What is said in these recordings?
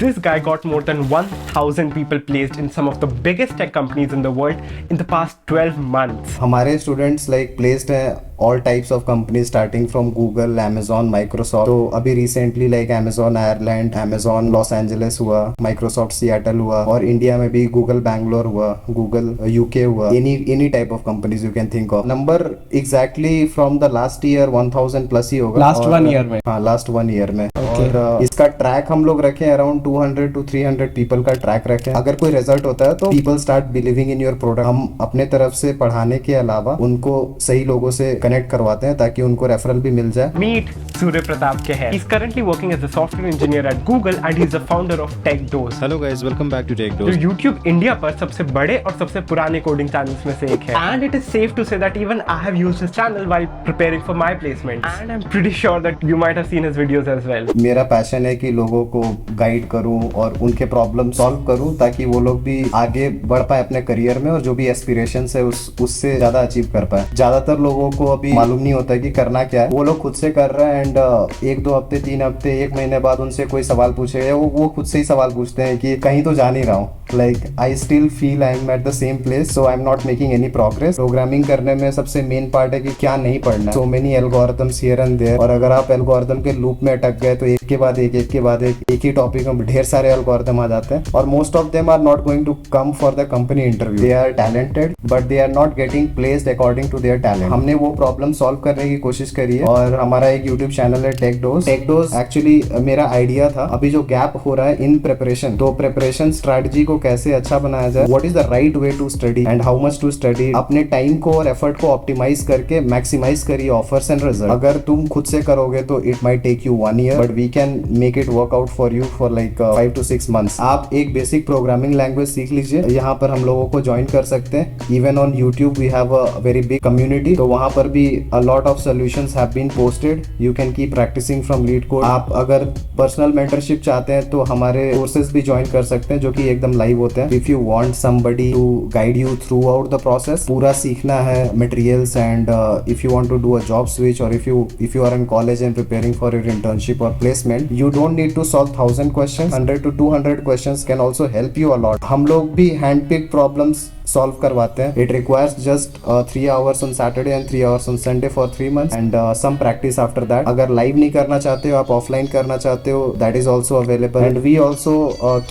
This guy got more than 1,000 people placed in some of the biggest tech companies in the world in the past 12 months. हमारे students like placed हैं all types of company starting from Google, Amazon, Microsoft. तो अभी recently like Amazon Ireland, Amazon Los Angeles हुआ, Microsoft Seattle हुआ, और India में भी Google Bangalore हुआ, गूगल यूके हुआ। Any type of companies you can think of. Number exactly from the last year 1000 plus ही होगा लास्ट 1 ईयर में। हाँ, लास्ट 1 ईयर में। Okay. और इसका ट्रैक हम लोग रखे अराउंड 200 to 300 पीपल का ट्रैक रखे। अगर कोई रिजल्ट होता है तो people start believing in your product. हम अपने तरफ से पढ़ाने के अलावा उनको सही लोगों से कनेक्ट करवाते हैं ताकि उनको रेफरल भी मिल जाए। Meet Surya Pratap Keher. He's currently working as a software engineer at Google and he's the founder of TechDose. Hello guys, welcome back to जो TechDose. YouTube India पर सबसे बड़े और सबसे पुराने कोडिंग चैनल्स में से एक है। And it is safe to say that even I have used his channel while preparing for my placement. And I'm pretty sure that you might have seen his videos as well. मेरा passion है कि लोगों को guide करूं और उनके problem solve करूं ताकि वो लोग भी आगे बढ़ पाए अपने करियर में और जो भी एस्पिरेशंस है उससे ज्यादा अचीव कर पाए। ज्यादातर लोगों को अभी मालूम नहीं होता कि करना क्या है। वो लोग खुद से कर रहे हैं एंड 1-2 हफ्ते, 3 हफ्ते, 1 महीने बाद उनसे कोई सवाल पूछेगा, वो खुद से ही सवाल पूछते हैं कि कहीं तो जा नहीं रहा हूँ। Like I still feel I am at the same place, so I am not making any progress. Programming करने में सबसे मेन पार्ट है कि क्या नहीं पढ़ना है। So many algorithms here and there, और अगर आप एल्गोरिथम के लूप में अटक गए तो एक के बाद एक ही टॉपिक में ढेर सारे एल्गोरिथम आ जाते हैं और most of them are not going to come for the company interview. They are talented but they are not getting placed according to their talent. हमने वो प्रॉब्लम सॉल्व करने की कोशिश करी है और हमारा एक यूट्यूब चैनल है टेकडोज। टेकडोज एक्चुअली मेरा आइडिया था। अभी जो गैप हो रहा है इन प्रिपरेशन, तो प्रिपरेशन स्ट्रेटजी को कैसे अच्छा बनाया जाए, what is the right way to study and how much to study. अपने टाइम को और एफर्ट को ऑप्टिमाइज करके मैक्सिमाइज करिए ऑफर्स एंड रिजल्ट। अगर तुम खुद से करोगे तो it might take you 1 year, but we can make it work out for you for like 5 to 6 months। आप एक बेसिक प्रोग्रामिंग लैंग्वेज सीख लीजिए। यहाँ पर हम लोगों को ज्वाइन कर सकते हैं। Even on YouTube we have a very big community, तो वहाँ पर भी a lot of solutions have been posted. You can keep practising from LeetCode. आप अगर पर्सनल मेंटरशिप चाहते हैं तो हमारे कोर्सेज भी ज्वाइन कर सकते हैं जो कि एकदम लाइव होते हैं। If you want somebody to guide you throughout the process, पूरा सीखना है materials, and if you want to do a job switch और if you are in college and preparing for your internship और placement, you don't need to solve 1000 questions. 100 to 200 questions can also help you a lot. हम लोग भी handpicked problems solve करवाते हैं। It requires just 3 hours on Saturday and 3 hours on Sunday for 3 months and some practice after that. अगर live नहीं करना चाहते हो, आप ऑफलाइन करना चाहते हो, that is also available and we also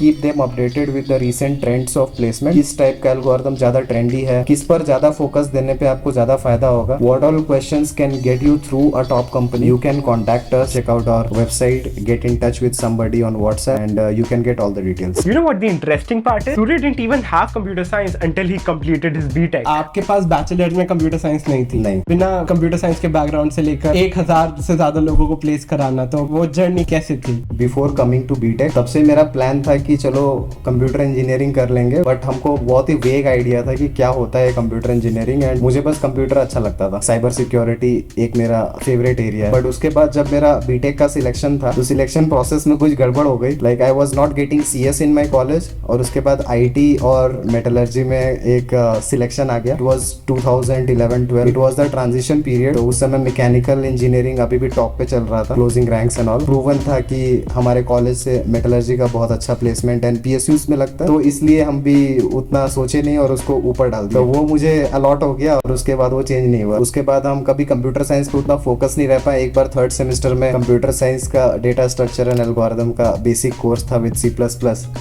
keep them updated with the recent trends of placement. किस टाइप का एल्गोरिथम ज्यादा ट्रेंडी है, किस पर ज्यादा फोकस देने पे आपको ज्यादा फायदा होगा, what all questions can get you through a top company. You can contact us, check out our website, get in touch with somebody on WhatsApp and you can get all the details. You know what the interesting part is? Surya didn't even have computer science until he completed his B.Tech. आपके पास bachelor में computer science नहीं थी। नहीं। बिना computer science के background से लेकर 1000 से ज्यादा लोगों को प्लेस कराना, तो वो जर्नी कैसे थी? बिफोर कमिंग टू B.Tech तब से मेरा प्लान था कि चलो कंप्यूटर इंजीनियरिंग कर लेंगे, बट हमको बहुत ही वेग आइडिया था कि क्या होता है कंप्यूटर इंजीनियरिंग, एंड मुझे बस कंप्यूटर अच्छा लगता था। साइबर सिक्योरिटी एक मेरा फेवरेट एरिया है। बट उसके बाद जब मेरा B.Tech का सिलेक्शन था तो सिलेक्शन प्रोसेस में कुछ गड़बड़ हो गई। Like I was not getting CS in my college, और उसके बाद IT और मेटलर्जी में एक सिलेक्शन आ गया। It was 2011-12, it was the transition period. तो उस समय मैकेनिकल इंजीनियरिंग अभी भी टॉप पे चल रहा था, closing ranks and all. Proven था कि हमारे कॉलेज से मेटलर्जी का बहुत अच्छा प्लेसमेंट एंड PSUs में लगता है, तो इसलिए हम भी उतना सोचे नहीं और उसको ऊपर डाल दिया। तो वो मुझे अलॉट हो गया और उसके बाद वो चेंज नहीं हुआ। उसके बाद हम कभी कंप्यूटर साइंस पे उतना फोकस नहीं रह पाए। एक बार 3rd सेमेस्टर में कंप्यूटर साइंस का डेटा स्ट्रक्चर एंड एल्गोरिथम का बेसिक कोर्स था विद C++,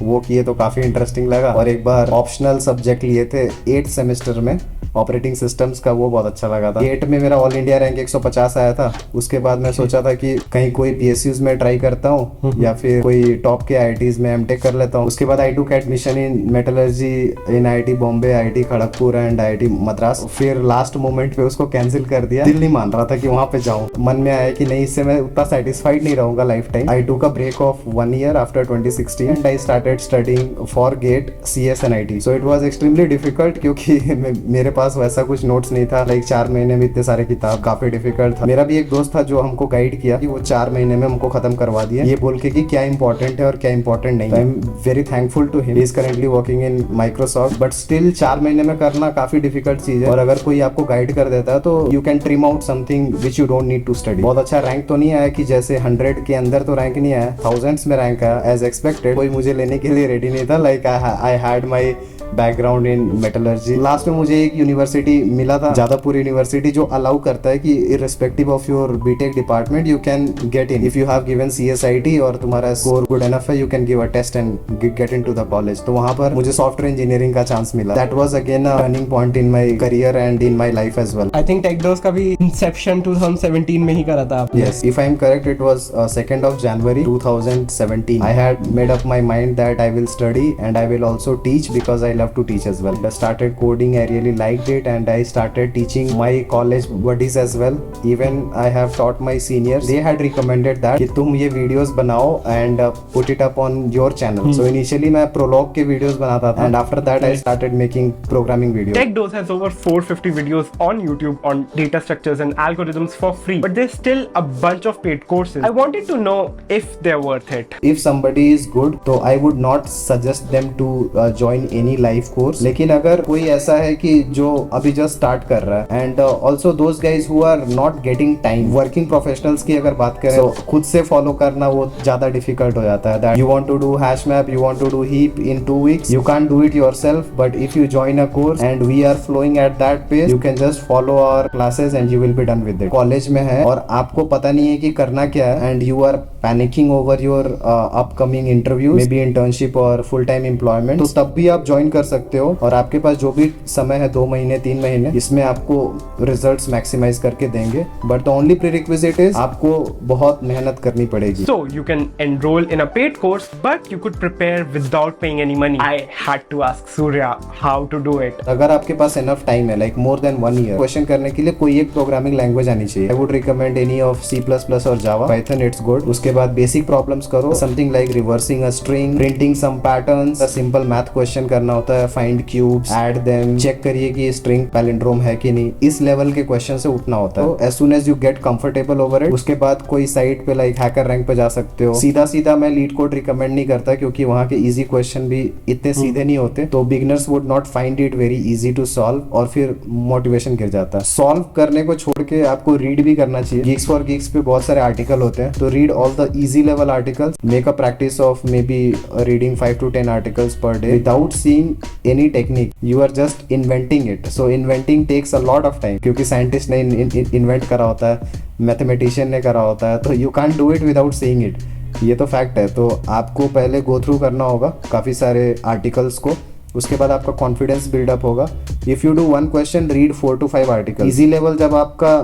वो किए तो काफी इंटरेस्टिंग लगा। और एक बार ऑप्शनल सब्जेक्ट लिए थे 8th सेमेस्टर में ऑपरेटिंग सिस्टम्स का, वो बहुत अच्छा लगा था। 8 में मेरा ऑल इंडिया रैंक 150 आया था। उसके बाद मैं सोचा था कि कहीं कोई PSUs में ट्राई करता हूँ या फिर कोई टॉप के IITs में MTech कर लेता हूँ। उसके बाद I took admission in metallurgy in IIT Bombay, IIT Kharagpur and IIT Madras. फिर लास्ट मोमेंट पे उसको कैंसिल कर दिया। दिल नहीं मान रहा था कि वहां पे जाऊँ। मन में आया कि नहीं, इससे मैं उतना सेटिस्फाइड नहीं रहूंगा life time. I took a break of 1 year after 2016 and I started studying for GATE, CS and IT. So it was extremely difficult क्योंकि मेरे पास पास वैसा कुछ नोट्स नहीं था, लाइक 4 महीने में इतने सारे किताब, काफी डिफिकल्ट था। मेरा भी एक दोस्त था जो हमको गाइड किया कि वो 4 महीने में हमको खत्म करवा दिया, ये बोल के कि क्या इंपॉर्टेंट है और क्या इंपॉर्टेंट नहीं। I am very thankful to him. He is currently working in Microsoft, but still 4 महीने में करना काफी डिफिकल्ट चीज है, और अगर कोई आपको गाइड कर देता है तो you can trim out something which you don't need to study. बहुत अच्छा रैंक तो नहीं आया कि जैसे 100 के अंदर तो रैंक नहीं आया, थाउजेंड्स में रैंक आया एज एक्सपेक्टेड। कोई मुझे लेने के लिए रेडी नहीं था, like I had my background in metallurgy. Last में मुझे एक यूनिवर्सिटी मिला था, जादवपुर यूनिवर्सिटी, जो अलाउ करता है कि irrespective of your BTech department you can get in if you have given CSIT और तुम्हारा स्कोर गुड एनफ है, you can give a test and get into the college. तो वहां पर मुझे सॉफ्टवेयर इंजीनियरिंग का चांस मिला। That was again a turning point in my career and in my life as well. I think TechDose का भी Inception 2017 में ही करा था आपने। Yes, if I am correct, it was 2nd of January 2017. I had made up my mind that I will study and I will also teach because I love to teach as well. I started coding, I really liked it, and I started teaching my college buddies as well. Even I have taught my seniors. They had recommended that कि तुम ये videos बनाओ and put it up on your channel. So initially मैं prologue के videos बनाता था, and after that I started making programming videos. TechDose has over 450 videos on YouTube on data structures and algorithms for free, but there's still a bunch of paid courses. I wanted to know if they're worth it. If somebody is good, तो I would not suggest them to join any live course. लेकिन अगर कोई ऐसा है कि जो अभी just start कर रहा है, and also those guys who are not getting time, working professionals की अगर बात करें तो खुद से फॉलो करना वो ज्यादा डिफिकल्ट हो जाता है। That you want to do hash map, you want to do heap in 2 weeks, you can't do it yourself, but if you join a course and we are flowing at that pace, you can just follow our classes and you will be done with it. College में है और आपको पता नहीं है कि करना क्या है, and you are panicking over your upcoming interview, maybe internship और फुल टाइम एम्प्लॉयमेंट, तो तब भी आप ज्वाइन कर सकते हो। और आपके पास जो भी समय है, 2 महीने 3 महीने, इसमें आपको रिजल्ट्स मैक्सिमाइज करके देंगे। But the only prerequisite is आपको बहुत मेहनत करनी पड़ेगी। So you can enroll in a paid course, but you could prepare without paying any money. I had to ask Surya how to do it. अगर आपके पास एनफ टाइम है, like more than 1 year, question करने के लिए कोई एक programming language आनी चाहिए। I would recommend any of C++ और जावा, पाइथन इट्स गुड। उसके बाद बेसिक प्रॉब्लम्स करो, something like reversing a string, printing some patterns, simple math question करना होता है, find cubes, add them, check करिए कि स्ट्रिंग पैलिंड्रोम है कि नहीं। इस लेवल के क्वेश्चन से उठना होता है। तो as soon as you get comfortable over it, उसके बाद कोई साइट पे लाइक हैकर रैंक पे जा सकते हो। सीधा सीधा मैं लीड कोड रिकमेंड नहीं करता, क्योंकि वहाँ के इजी क्वेश्चन भी इतने सीधे नहीं होते, तो beginners would not find it very easy to solve, और फिर मोटिवेशन गिर जाता है। सॉल्व करने को छोड़ के आपको रीड भी करना चाहिए। Geeks for Geeks पे बहुत सारे आर्टिकल होते हैं, तो read all the easy level articles, make a practice of maybe reading 5 to 10 articles per day without seeing any technique. You are just inventing it, so inventing takes a lot of time, क्योंकि scientist ने invent करा होता है, mathematician ने करा होता है, तो you can do it without seeing it. ये तो फैक्ट है। तो आपको पहले गो थ्रू करना होगा काफ़ी सारे आर्टिकल्स को, उसके बाद आपका कॉन्फिडेंस बिल्डअप होगा। If you do 1 question, read 4 to 5 article. Easy level जब आपका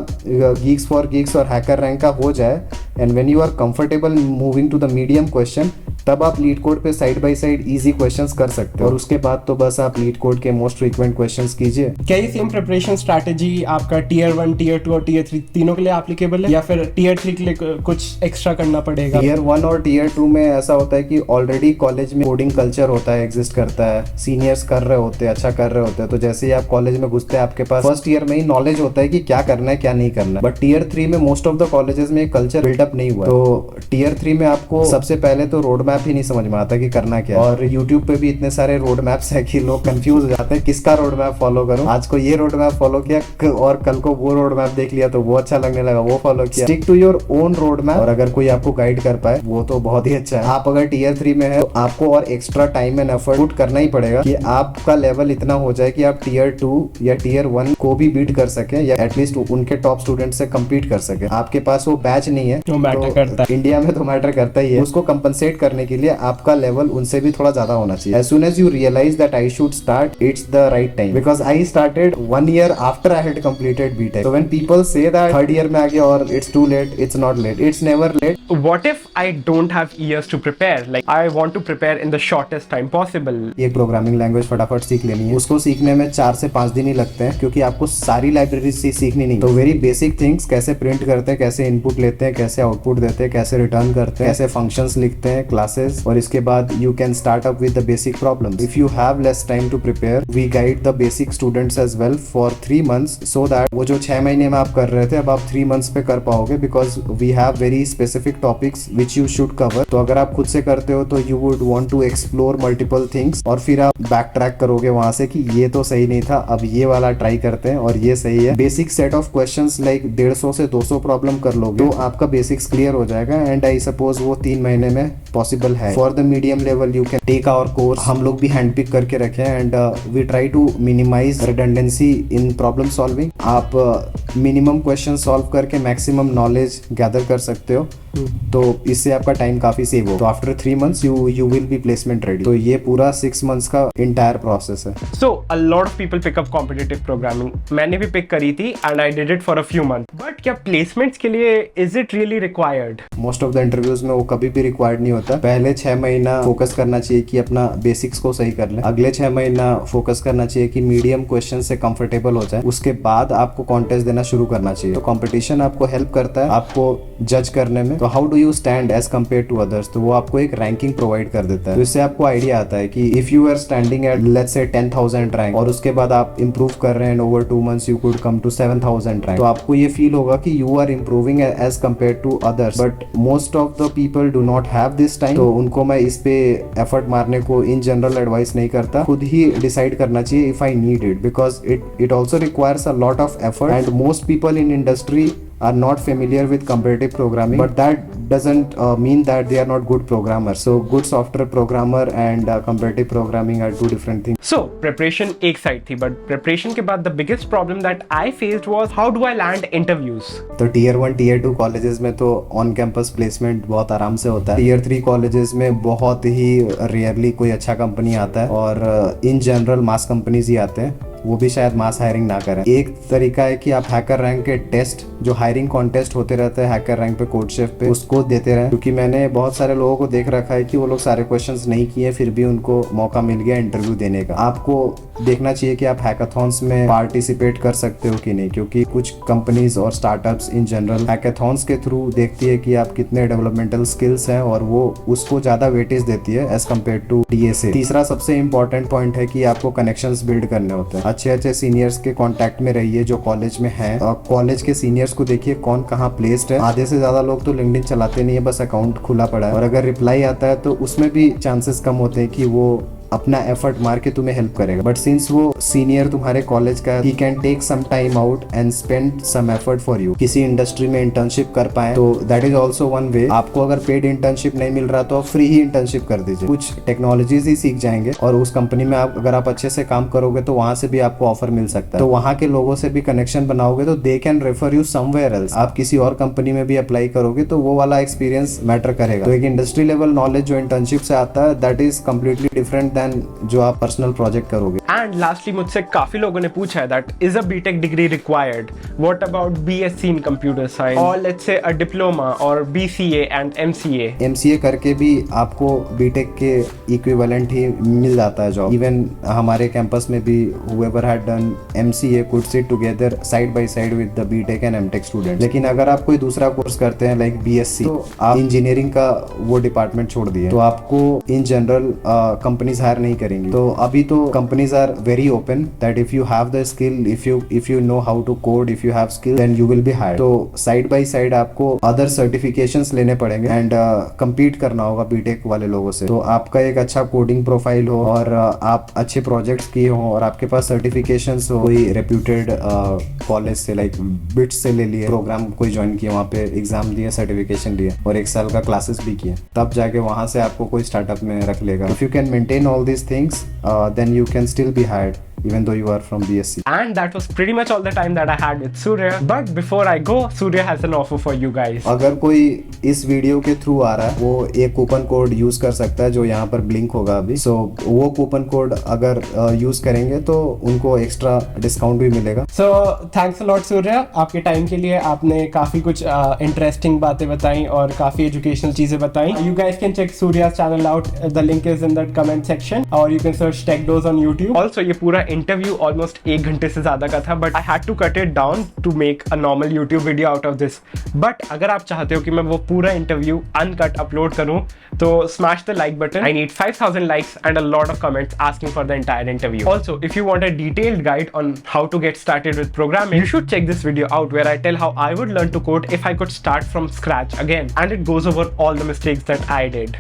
गीक्स फॉर गीक्स और हैकर रैंक का हो जाए, and when you are comfortable moving to the medium question, तब आप लीड कोड पे side by side easy questions कर सकते हो। और उसके बाद तो बस आप लीड कोड के मोस्ट फ्रीक्वेंट क्वेश्चंस कीजिए। क्या ये सेम प्रिपरेशन स्ट्रैटेजी आपका Tier 1, Tier 2 और Tier 3 तीनों के लिए एप्लीकेबल है, या फिर Tier 3 के लिए कुछ एक्स्ट्रा करना पड़ेगा? Tier 1 और Tier 2 में ऐसा होता है कि ऑलरेडी कॉलेज में कोडिंग कल्चर होता है, एग्जिस्ट करता है, सीनियर्स कर रहे होते हैं, अच्छा कर रहे होते हैं, तो जैसे ही आप कॉलेज में घुसते हैं, आपके पास फर्स्ट ईयर में ही नॉलेज होता है कि क्या करना है क्या नहीं करना है। बट Tier 3 में मोस्ट ऑफ द कॉलेजेस में कल्चर बिल्डअप नहीं हुआ, तो Tier 3 में आपको सबसे पहले तो रोड मैप ही नहीं समझ में आता कि करना क्या है। और YouTube पे भी इतने सारे रोड मैप्स है कि लोग कंफ्यूज हो जाते हैं किसका रोड मैप फॉलो करूं। आज को ये रोड मैप फॉलो किया और कल को वो रोड मैप देख लिया तो वो अच्छा लगने लगा, वो फॉलो किया। Stick to your own road map, और अगर कोई आपको गाइड कर पाए वो तो बहुत ही अच्छा है। आप अगर Tier 3 में है तो आपको और extra time and effort put करना ही पड़ेगा कि आपका लेवल इतना हो जाए कि आप Tier 2 या Tier 1 को भी बीट कर सके, या एटलीस्ट उनके टॉप स्टूडेंट से कम्पीट कर सके। आपके पास वो बैच नहीं है, तो मैटर करता है। इंडिया में तो मैटर करता ही है। उसको कंपनसेट करने के लिए आपका लेवल उनसे भी थोड़ा ज्यादा होना चाहिए। As soon as you realize that I should start, it's the right time, because I started 1 year after I had completed BTech. So when people say that third year में आ गया और it's too late, it's not late, it's never late. What if I don't have years to prepare? Like I want to prepare in the shortest time possible. एक programming language फटाफट सीख लेनी है, उसको सीखने में 4 से 5 दिन ही लगते हैं, क्योंकि आपको सारी लाइब्रेरी सीखनी नहीं। तो वेरी बेसिक थिंग्स, कैसे प्रिंट करते हैं, कैसे इनपुट लेते हैं, कैसे आउटपुट देते हैं, कैसे रिटर्न करते हैं, कैसे फंक्शंस लिखते हैं, क्लास classes और इसके बाद you can start up with the basic problems. If you have less time to prepare, we guide the basic students as well for 3 months so that वो जो 6 महीने में आप कर रहे थे अब आप 3 months पे कर पाओगे because we have very specific topics which you should cover. तो अगर आप खुद से करते हो तो you would want to explore multiple things और फिर आप बैक ट्रैक करोगे वहां से कि ये तो सही नहीं था, अब ये वाला ट्राई करते हैं और ये सही है. Basic set of questions like 150 से 200 प्रॉब्लम कर लोगे तो आपका बेसिक्स क्लियर हो जाएगा एंड आई सपोज वो 3 महीने में पॉसिबल है. For the medium level you can take our course. हम लोग भी हैंड पिक करके रखे हैं and we try to minimise redundancy in problem solving. आप मिनिमम क्वेश्चन सॉल्व करके मैक्सिमम नॉलेज गैदर कर सकते हो तो इससे आपका टाइम काफी सेव हो. तो after 3 months you will be placement ready. तो ये पूरा 6 months का इंटायर प्रोसेस है. So a lot of people pick up competitive programming. मैंने भी पिक करी थी and I did it for a few months. But क्या placements के लिए is it really required? Most of the interviews में वो कभी भी रिक्वायर्ड नहीं होता. पहले 6 महीना फोकस करना चाहिए कि अपना बेसिक्स को सही कर ले. अगले 6 महीना फोकस करना चाहिए कि मीडियम क्वेश्चन से कंफर्टेबल हो जाए. उसके बाद आपको कॉन्टेस्ट देना शुरू करना चाहिए. तो कंपटीशन आपको हेल्प करता है आपको जज करने में. तो how do you stand as compared to others, तो वो आपको एक रैंकिंग प्रोवाइड कर देता है. तो इससे आपको आइडिया आता है कि if you are standing at let's say 10,000 rank और उसके बाद आप इंप्रूव कर रहे हैं over 2 months you could come to 7,000 rank, तो आपको ये फील होगा कि you are improving as compared to others. But most of the people do not have this time. तो उनको मैं इस पे एफर्ट मारने को इन जनरल एडवाइस नहीं करता. खुद ही डिसाइड करना चाहिए if I need it because it also requires a lot of effort and most people in industry are not familiar with competitive programming, but that doesn't mean that they are not good programmers. So good software programmer and competitive programming are two different things. So preparation एक side थी, but preparation के बाद the biggest problem that I faced was how do I land interviews? तो tier 1 tier 2 colleges में तो on campus placement बहुत आराम से होता है. tier 3 कॉलेजेस में बहुत ही रेयरली कोई अच्छा कंपनी आता है और इन जनरल मास कंपनीज ही आते हैं, वो भी शायद मास हायरिंग ना करें. एक तरीका है कि आप हैकर रैंक के टेस्ट जो हायरिंग कॉन्टेस्ट होते रहते हैं हैकर रैंक पे कोडशेफ पे उसको देते रहे. क्योंकि मैंने बहुत सारे लोगों को देख रखा है कि वो लोग सारे क्वेश्चंस नहीं किए फिर भी उनको मौका मिल गया इंटरव्यू देने का. आपको देखना चाहिए कि आप हैकाथॉन्स में पार्टिसिपेट कर सकते हो कि नहीं, क्योंकि कुछ कंपनीज और स्टार्टअप्स इन जनरल हैकाथॉन्स के थ्रू देखती है कि आप कितने डेवलपमेंटल स्किल्स हैं और वो उसको ज्यादा वेटेज देती है एज कम्पेयर टू DSA. तीसरा सबसे इंपॉर्टेंट पॉइंट है कि आपको कनेक्शंस बिल्ड करने होते हैं. अच्छे सीनियर्स के कांटेक्ट में रहिए जो कॉलेज में हैं. कॉलेज के सीनियर्स को देखिए कौन कहाँ प्लेस्ड है. आधे से ज्यादा लोग तो लिंक्डइन चलाते नहीं है, बस अकाउंट खुला पड़ा है और अगर रिप्लाई आता है तो उसमें भी चांसेस कम होते हैं कि वो अपना एफर्ट मार के तुम्हें हेल्प करेगा. बट सिंस वो सीनियर तुम्हारे कॉलेज का, he can take some time out and spend some effort for you. किसी इंडस्ट्री में इंटर्नशिप कर पाए तो that is also one way. आपको अगर पेड इंटर्नशिप नहीं मिल रहा तो आप फ्री ही इंटर्नशिप कर दीजिए. कुछ टेक्नोलॉजीज ही सीख जाएंगे और उस कंपनी में आप अगर आप अच्छे से काम करोगे तो वहां से भी आपको ऑफर मिल सकता है. तो वहां के लोगों से भी कनेक्शन बनाओगे तो they can refer you somewhere else. आप किसी और कंपनी में भी अप्लाई करोगे तो वो वाला एक्सपीरियंस मैटर करेगा. तो एक इंडस्ट्री लेवल नॉलेज जो इंटर्नशिप से आता है that is completely different than जो आप पर्सनल प्रोजेक्ट करोगे. एंड लास्टली मुझसे काफी लोगों ने पूछा है that is a BTech degree required, what about BSc in computer science और लेट्स से अ डिप्लोमा और BCA एंड MCA करके भी आपको बीटेक के इक्विवेलेंट ही मिल जाता है जॉब. इवन हमारे कैंपस में भी whoever had done MCA could sit together side by side with the BTech and MTech students. लेकिन अगर आप कोई दूसरा कोर्स करते हैं लाइक BSc तो आप इंजीनियरिंग का वो डिपार्टमेंट छोड़ दिए तो आपको इन जनरल कंपनीज हायर नहीं करेंगी. तो अभी तो companies are very open that if you have the skill, if you know how to code, if you have skill then you will be hired. तो साइड बाय साइड आपको other certifications लेने पड़ेंगे and compete करना होगा BTech वाले लोगों से. तो आपका एक अच्छा कोडिंग प्रोफाइल हो और आप अच्छे प्रोजेक्ट्स किए हो और आपके पास सर्टिफिकेशंस हो, कोई रेप्यूटेड कॉलेज से लाइक बिट्स से ले लिए प्रोग्राम कोई ज्वाइन किया, वहाँ पे एग्जाम दिए, सर्टिफिकेशन लिए और 1 साल का क्लासेस भी किए, तब जाके वहाँ से आपको कोई स्टार्टअप में रख लेगा. If you can maintain all these things, then you can still be hired even though you are from BSc. And that was pretty much all the time that I had with Surya. But before I go, Surya has an offer for you guys. अगर कोई इस video के through आ रहा है वो एक coupon code use कर सकता है जो यहाँ पर ब्लिंक होगा अभी. सो वो कूपन कोड अगर यूज करेंगे तो उनको एक्स्ट्रा डिस्काउंट भी मिलेगा. So thanks a lot Surya, आपके टाइम के लिए. आपने काफी कुछ इंटरेस्टिंग बातें बताई और काफी एजुकेशनल चीजें बताई. You guys can check Surya's channel out. The link is in the comment section or you can search TechDose on YouTube. Also ये पूरा इंटरव्यू ऑलमोस्ट 1 घंटे से ज़्यादा का था, but I had to cut it down to make a normal YouTube video out of this. But अगर आप चाहते हो कि मैं वो पूरा इंटरव्यू अनकट अपलोड करूँ, तो smash the like button. I need 5,000 likes and a lot of comments asking for the entire interview. Also, if you want a detailed guide on how to get started with programming, you should check this video out where I tell how I would learn to code if I could start from scratch again, and it goes over all the mistakes that I did.